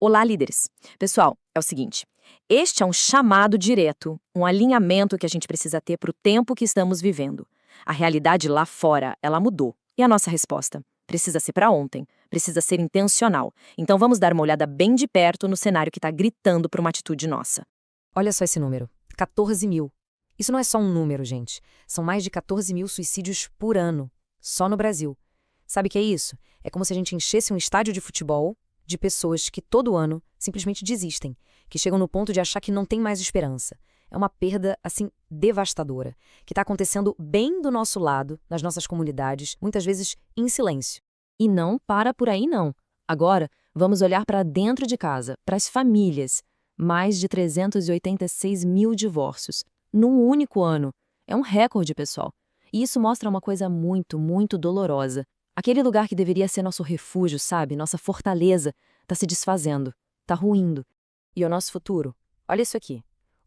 Olá, líderes! Pessoal, é o seguinte: este é um chamado direto, um alinhamento que a gente precisa ter para o tempo que estamos vivendo. A realidade lá fora, ela mudou. E a nossa resposta? Precisa ser para ontem, precisa ser intencional. Então vamos dar uma olhada bem de perto no cenário que está gritando por uma atitude nossa. Olha só esse número, 14 mil. Isso não é só um número, gente. São mais de 14 mil suicídios por ano, só no Brasil. Sabe o que é isso? É como se a gente enchesse um estádio de futebol de pessoas que todo ano simplesmente desistem, que chegam no ponto de achar que não tem mais esperança. É uma perda, assim, devastadora, que está acontecendo bem do nosso lado, nas nossas comunidades, muitas vezes em silêncio. E não para por aí, não. Agora, vamos olhar para dentro de casa, para as famílias. Mais de 386 mil divórcios, num único ano. É um recorde, pessoal. E isso mostra uma coisa muito, muito dolorosa. Aquele lugar que deveria ser nosso refúgio, sabe? Nossa fortaleza, está se desfazendo, está ruindo. E o nosso futuro? Olha isso aqui.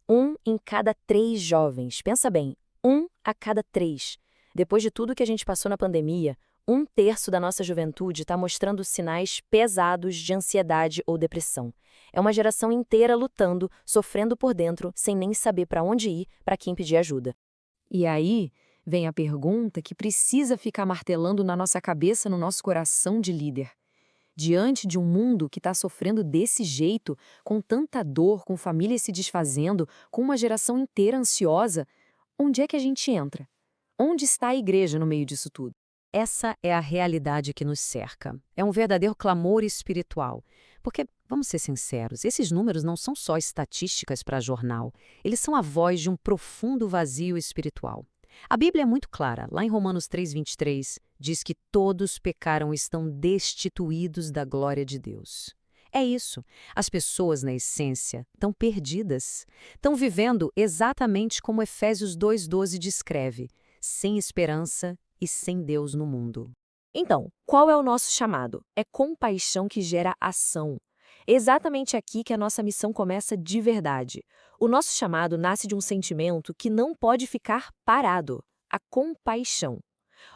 1 em cada 3 jovens, pensa bem, 1 a cada 3. Depois de tudo que a gente passou na pandemia, 1/3 da nossa juventude está mostrando sinais pesados de ansiedade ou depressão. É uma geração inteira lutando, sofrendo por dentro, sem nem saber para onde ir, para quem pedir ajuda. E aí vem a pergunta que precisa ficar martelando na nossa cabeça, no nosso coração de líder. Diante de um mundo que está sofrendo desse jeito, com tanta dor, com famílias se desfazendo, com uma geração inteira ansiosa, onde é que a gente entra? Onde está a igreja no meio disso tudo? Essa é a realidade que nos cerca. É um verdadeiro clamor espiritual. Porque, vamos ser sinceros, esses números não são só estatísticas para jornal. Eles são a voz de um profundo vazio espiritual. A Bíblia é muito clara. Lá em Romanos 3:23, diz que todos pecaram e estão destituídos da glória de Deus. É isso. As pessoas, na essência, estão perdidas. Estão vivendo exatamente como Efésios 2:12 descreve, sem esperança e sem Deus no mundo. Então, qual é o nosso chamado? É compaixão que gera ação. É exatamente aqui que a nossa missão começa de verdade. O nosso chamado nasce de um sentimento que não pode ficar parado: a compaixão.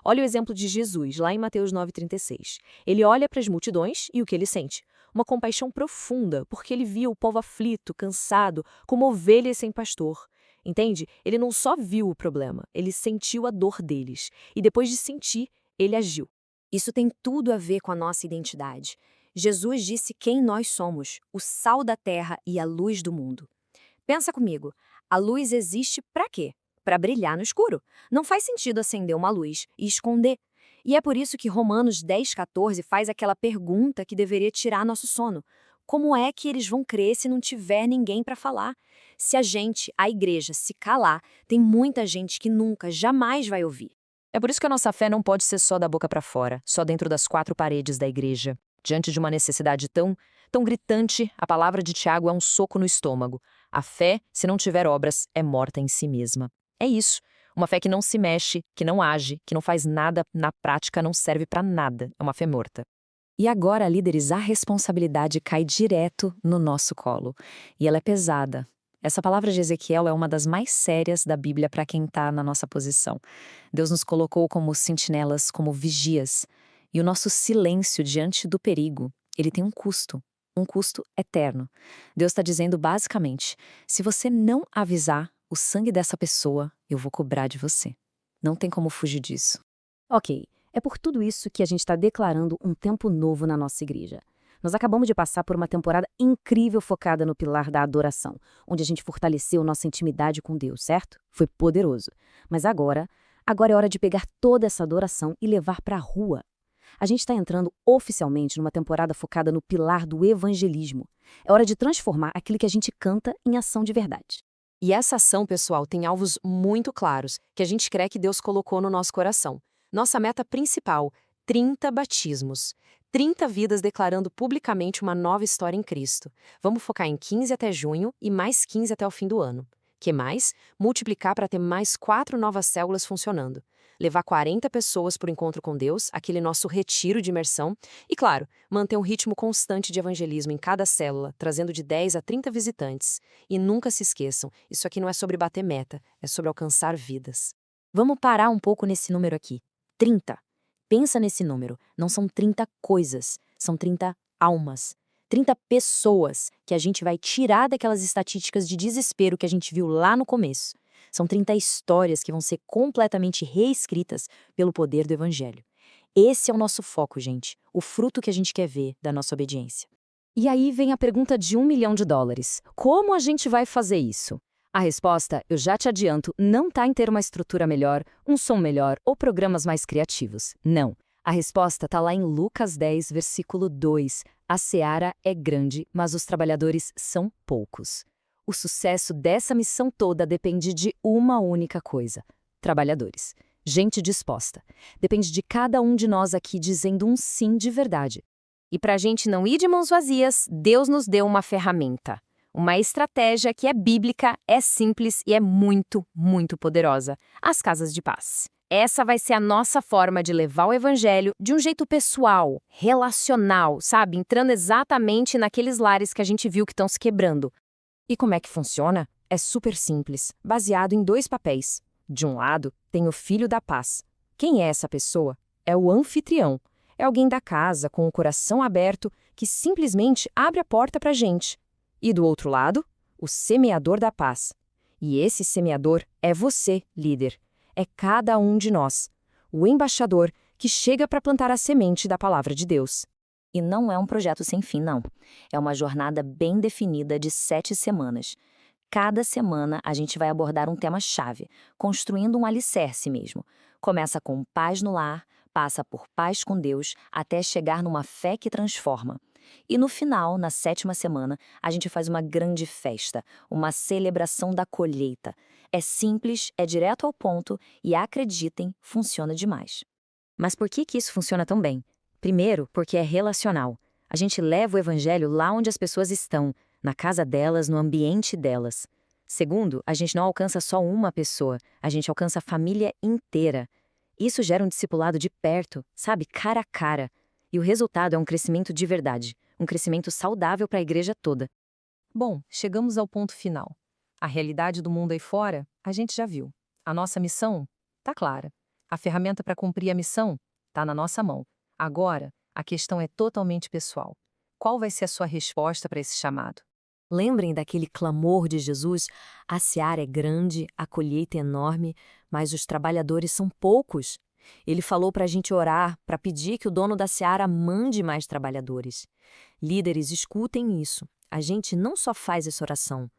Olha o exemplo de Jesus, lá em Mateus 9,36. Ele olha para as multidões e o que ele sente? Uma compaixão profunda, porque ele via o povo aflito, cansado, como ovelhas sem pastor. Entende? Ele não só viu o problema, ele sentiu a dor deles. E depois de sentir, ele agiu. Isso tem tudo a ver com a nossa identidade. Jesus disse quem nós somos, o sal da terra e a luz do mundo. Pensa comigo, a luz existe para quê? Para brilhar no escuro. Não faz sentido acender uma luz e esconder. E é por isso que Romanos 10,14 faz aquela pergunta que deveria tirar nosso sono. Como é que eles vão crer se não tiver ninguém para falar? Se a gente, a igreja, se calar, tem muita gente que nunca, jamais vai ouvir. É por isso que a nossa fé não pode ser só da boca para fora, só dentro das 4 paredes da igreja. Diante de uma necessidade tão gritante, a palavra de Tiago é um soco no estômago. A fé, se não tiver obras, é morta em si mesma. É isso. Uma fé que não se mexe, que não age, que não faz nada na prática, não serve para nada. É uma fé morta. E agora, líderes, a responsabilidade cai direto no nosso colo. E ela é pesada. Essa palavra de Ezequiel é uma das mais sérias da Bíblia para quem está na nossa posição. Deus nos colocou como sentinelas, como vigias. E o nosso silêncio diante do perigo, ele tem um custo eterno. Deus está dizendo basicamente, se você não avisar o sangue dessa pessoa, eu vou cobrar de você. Não tem como fugir disso. Ok, é por tudo isso que a gente está declarando um tempo novo na nossa igreja. Nós acabamos de passar por uma temporada incrível focada no pilar da adoração, onde a gente fortaleceu nossa intimidade com Deus, certo? Foi poderoso. Mas agora é hora de pegar toda essa adoração e levar para a rua. A gente está entrando oficialmente numa temporada focada no pilar do evangelismo. É hora de transformar aquilo que a gente canta em ação de verdade. E essa ação, pessoal, tem alvos muito claros que a gente crê que Deus colocou no nosso coração. Nossa meta principal, 30 batismos. 30 vidas declarando publicamente uma nova história em Cristo. Vamos focar em 15 até junho e mais 15 até o fim do ano. Que mais? Multiplicar para ter mais 4 novas células funcionando. Levar 40 pessoas para o encontro com Deus, aquele nosso retiro de imersão. E, claro, manter um ritmo constante de evangelismo em cada célula, trazendo de 10 a 30 visitantes. E nunca se esqueçam, isso aqui não é sobre bater meta, é sobre alcançar vidas. Vamos parar um pouco nesse número aqui. 30. Pensa nesse número. Não são 30 coisas, são 30 almas. 30 pessoas que a gente vai tirar daquelas estatísticas de desespero que a gente viu lá no começo. São 30 histórias que vão ser completamente reescritas pelo poder do Evangelho. Esse é o nosso foco, gente, o fruto que a gente quer ver da nossa obediência. E aí vem a pergunta de $1 milhão. Como a gente vai fazer isso? A resposta, eu já te adianto, não está em ter uma estrutura melhor, um som melhor ou programas mais criativos. Não. A resposta está lá em Lucas 10, versículo 2. A seara é grande, mas os trabalhadores são poucos. O sucesso dessa missão toda depende de uma única coisa: trabalhadores. Gente disposta. Depende de cada um de nós aqui dizendo um sim de verdade. E para a gente não ir de mãos vazias, Deus nos deu uma ferramenta. Uma estratégia que é bíblica, é simples e é muito, muito poderosa. As casas de paz. Essa vai ser a nossa forma de levar o evangelho de um jeito pessoal, relacional, sabe? Entrando exatamente naqueles lares que a gente viu que estão se quebrando. E como é que funciona? É super simples, baseado em 2 papéis. De um lado, tem o filho da paz. Quem é essa pessoa? É o anfitrião. É alguém da casa, com o coração aberto, que simplesmente abre a porta para a gente. E do outro lado, o semeador da paz. E esse semeador é você, líder. É cada um de nós. O embaixador que chega para plantar a semente da palavra de Deus. E não é um projeto sem fim, não. É uma jornada bem definida de 7 semanas. Cada semana a gente vai abordar um tema-chave, construindo um alicerce mesmo. Começa com paz no lar, passa por paz com Deus, até chegar numa fé que transforma. E no final, na 7ª semana, a gente faz uma grande festa, uma celebração da colheita. É simples, é direto ao ponto e, acreditem, funciona demais. Mas por que isso funciona tão bem? Primeiro, porque é relacional. A gente leva o evangelho lá onde as pessoas estão, na casa delas, no ambiente delas. Segundo, a gente não alcança só uma pessoa, a gente alcança a família inteira. Isso gera um discipulado de perto, sabe, cara a cara. E o resultado é um crescimento de verdade, um crescimento saudável para a igreja toda. Bom, chegamos ao ponto final. A realidade do mundo aí fora, a gente já viu. A nossa missão está clara. A ferramenta para cumprir a missão está na nossa mão. Agora, a questão é totalmente pessoal. Qual vai ser a sua resposta para esse chamado? Lembrem daquele clamor de Jesus: a seara é grande, a colheita é enorme, mas os trabalhadores são poucos. Ele falou para a gente orar, para pedir que o dono da seara mande mais trabalhadores. Líderes, escutem isso. A gente não só faz essa oração,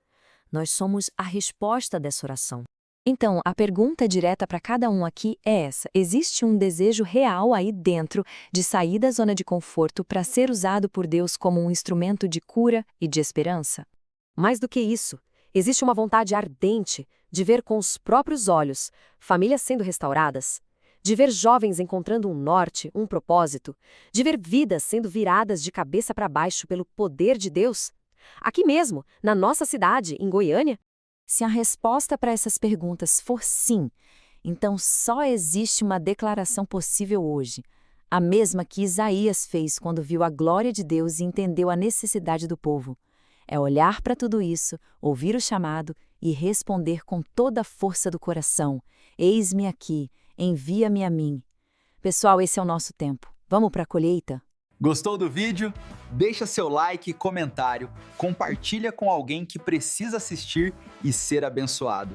nós somos a resposta dessa oração. Então, a pergunta direta para cada um aqui é essa: existe um desejo real aí dentro de sair da zona de conforto para ser usado por Deus como um instrumento de cura e de esperança? Mais do que isso, existe uma vontade ardente de ver com os próprios olhos famílias sendo restauradas, de ver jovens encontrando um norte, um propósito, de ver vidas sendo viradas de cabeça para baixo pelo poder de Deus? Aqui mesmo, na nossa cidade, em Goiânia? Se a resposta para essas perguntas for sim, então só existe uma declaração possível hoje, a mesma que Isaías fez quando viu a glória de Deus e entendeu a necessidade do povo. É olhar para tudo isso, ouvir o chamado e responder com toda a força do coração: eis-me aqui, envia-me a mim. Pessoal, esse é o nosso tempo. Vamos para a colheita? Gostou do vídeo? Deixa seu like e comentário, compartilha com alguém que precisa assistir e ser abençoado.